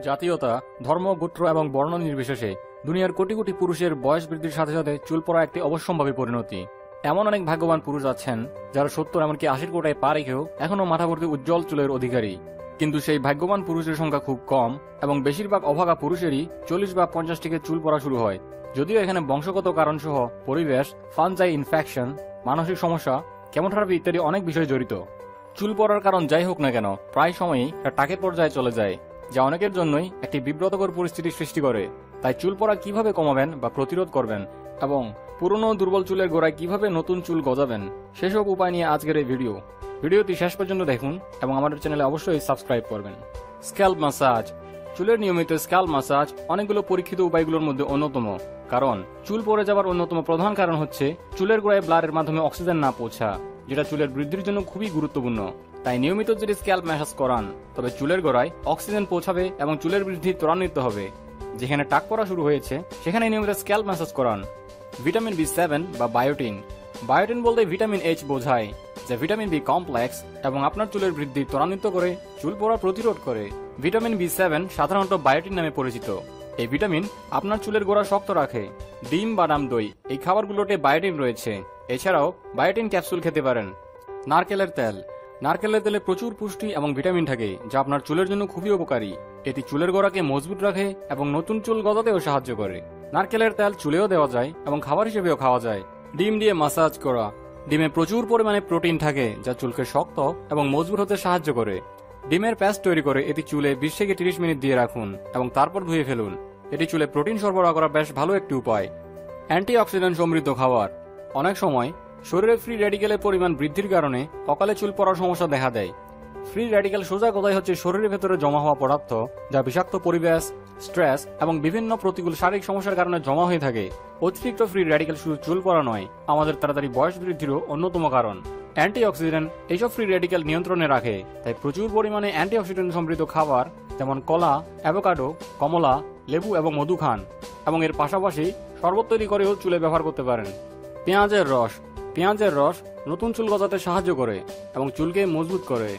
জাতীয়তা, ধর্ম, গোত্র এবং বর্ণ নির্বিশেষে দুনিয়ার কোটি কোটি পুরুষের বয়স বৃদ্ধির সাথে সাথে চুল পড়া একটি অবশ্যম্ভাবী পরিণতি। এমন অনেক ভাগ্যবান পুরুষ আছেন যারা 70 এমনকি 80 কোটায় পা রেখেও এখনও মাথাভর্তি উজ্জ্বল চুলের অধিকারী। কিন্তু সেই ভাগ্যবান পুরুষের সংখ্যা খুব কম এবং বেশিরভাগ অভাগা পুরুষেরই 40 বা 50 থেকে চুল পড়া শুরু হয়। যদিও এখানে বংশগত কারণসহ পরিবেশ, ফানজাই ইনফেকশন, মানসিক সমস্যা, কেমোথেরাপি ইত্যাদি অনেক বিষয় জড়িত। চুল পড়ার কারণ যাই হোক না কেন, প্রায় সময়ই তা টাকের পর্যায়ে চলে যায়, যা অনেকের জন্যই একটি বিব্রতকর পরিস্থিতি সৃষ্টি করে। তাই চুল পড়া কিভাবে কমাবেন বা প্রতিরোধ করবেন এবং পুরনো দুর্বল চুলের গোড়ায় কিভাবে নতুন চুল গজাবেন, সেসব উপায় নিয়ে আজকের এই ভিডিওটি শেষ পর্যন্ত দেখুন এবং আমাদের চ্যানেলে অবশ্যই সাবস্ক্রাইব করবেন। Scalp massage. চুলের নিয়মিত স্ক্যাল্প ম্যাসাজ অনেকগুলো পরীক্ষিত উপায়গুলোর মধ্যে অন্যতম, কারণ চুল পড়ে যাওয়ার অন্যতম প্রধান কারণ হচ্ছে চুলের গোড়ায় ব্লাডের মাধ্যমে অক্সিজেন না পৌঁছা, যেটা চুলের বৃদ্ধির জন্য খুবই গুরুত্বপূর্ণ। তাই নিয়মিত যদি স্ক্যাল্প ম্যাসাজ করান তবে চুলের গোড়ায় অক্সিজেন পৌঁছাবে এবং চুলের বৃদ্ধি ত্বরান্বিত হবে। যেখানে টাক পড়া শুরু হয়েছে সেখানে নিয়মিত স্ক্যাল্প ম্যাসাজ করান। ভিটামিন B7 বা বায়োটিন। বায়োটিন বলতে ভিটামিন H বোঝায়, যা ভিটামিন বি কমপ্লেক্স এবং আপনার চুলের বৃদ্ধি ত্বরান্বিত করে, চুল পড়া প্রতিরোধ করে। ভিটামিন B7 সাধারণত বায়োটিন নামে পরিচিত। এই ভিটামিন আপনার চুলের গোড়া শক্ত রাখে। ডিম, বাদাম, দই এই খাবারগুলোতে বায়োটিন রয়েছে। এছাড়াও বায়োটিন ক্যাপসুল খেতে পারেন। নারকেলের তেল। নারকেলের তেলে প্রচুর পুষ্টি এবং ভিটামিন থাকে, যা আপনার চুলের জন্য খুবই উপকারী। এটি চুলের গোড়াকে মজবুত রাখে এবং নতুন চুল গজাতেও সাহায্য করে। নারকেলের তেল চুলেও দেওয়া যায় এবং খাবার হিসেবেও খাওয়া যায়। ডিম দিয়ে মাসাজ করা। ডিমে প্রচুর পরিমাণে প্রোটিন থাকে, যা চুলকে শক্ত এবং মজবুত হতে সাহায্য করে। ডিমের পেস্ট তৈরি করে এটি চুলে 20 থেকে 30 মিনিট দিয়ে রাখুন এবং তারপর ধুয়ে ফেলুন। এটি চুলে প্রোটিন সরবরাহ করা বেশ ভালো একটি উপায়। অ্যান্টিঅক্সিডেন্ট সমৃদ্ধ খাবার। অনেক সময় শরীরে ফ্রি রেডিক্যালের পরিমাণ বৃদ্ধির কারণে অকালে চুল পড়ার সমস্যা দেখা দেয়। ফ্রি রেডিক্যাল সোজা কথাই হচ্ছে শরীরের ভেতরে জমা হওয়া পদার্থ, যা বিষাক্ত পরিবেশ, স্ট্রেস এবং বিভিন্ন প্রতিকূল শারীরিক সমস্যার কারণে জমা হয়ে থাকে। অতিরিক্ত ফ্রি রেডিক্যাল শুধু চুল পড়া নয়, আমাদের তাড়াতাড়ি বয়স বৃদ্ধিরও অন্যতম কারণ। অ্যান্টিঅক্সিডেন্ট এইসব ফ্রি রেডিক্যাল নিয়ন্ত্রণে রাখে। তাই প্রচুর পরিমাণে অ্যান্টিঅক্সিডেন্ট সমৃদ্ধ খাবার যেমন কলা, অ্যাভোকাডো, কমলা, লেবু এবং মধু খান এবং এর পাশাপাশি শরবত তৈরি করেও চুলে ব্যবহার করতে পারেন। পেঁয়াজের রস। পেঁয়াজের রস নতুন চুল গজাতে সাহায্য করে এবং চুলকে মজবুত করে।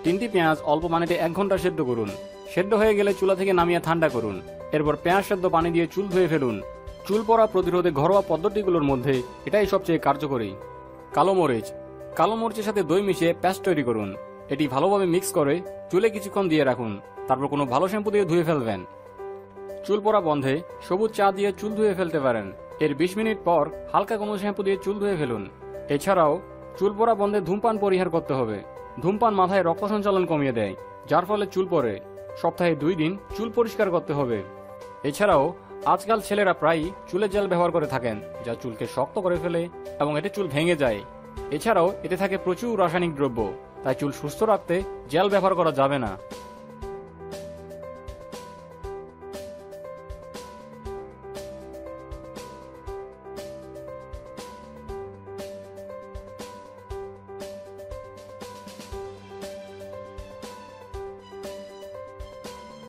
3টি পেঁয়াজ অল্প পানিতে 1 ঘন্টা সেদ্ধ করুন। সেদ্ধ হয়ে গেলে চুলা থেকে নামিয়ে ঠান্ডা করুন। এরপর পেঁয়াজ সেদ্ধ পানি দিয়ে চুল ধুয়ে ফেলুন। চুল পড়া প্রতিরোধে ঘরোয়া পদ্ধতিগুলোর মধ্যে এটাই সবচেয়ে কার্যকরী। কালো মরিচ। কালো মরিচের সাথে দই মিশিয়ে পেস্ট তৈরি করুন। এটি ভালোভাবে মিক্স করে চুলে কিছুক্ষণ দিয়ে রাখুন, তারপর কোনো ভালো শ্যাম্পু দিয়ে ধুয়ে ফেলবেন। চুল পড়া বন্ধে সবুজ চা দিয়ে চুল ধুয়ে ফেলতে পারেন। এর 20 মিনিট পর হালকা কোনো শ্যাম্পু দিয়ে চুল ধুয়ে ফেলুন। এছাড়াও চুল পড়া বন্ধে ধূমপান পরিহার করতে হবে। ধূমপান মাথায় রক্ত সঞ্চালন কমিয়ে দেয়, যার ফলে চুল পড়ে। সপ্তাহে 2 দিন চুল পরিষ্কার করতে হবে। এছাড়াও আজকাল ছেলেরা প্রায়ই চুলে জেল ব্যবহার করে থাকেন, যা চুলকে শক্ত করে ফেলে এবং এতে চুল ভেঙে যায়। এছাড়াও এতে থাকে প্রচুর রাসায়নিক দ্রব্য, তাই চুল সুস্থ রাখতে জেল ব্যবহার করা যাবে না।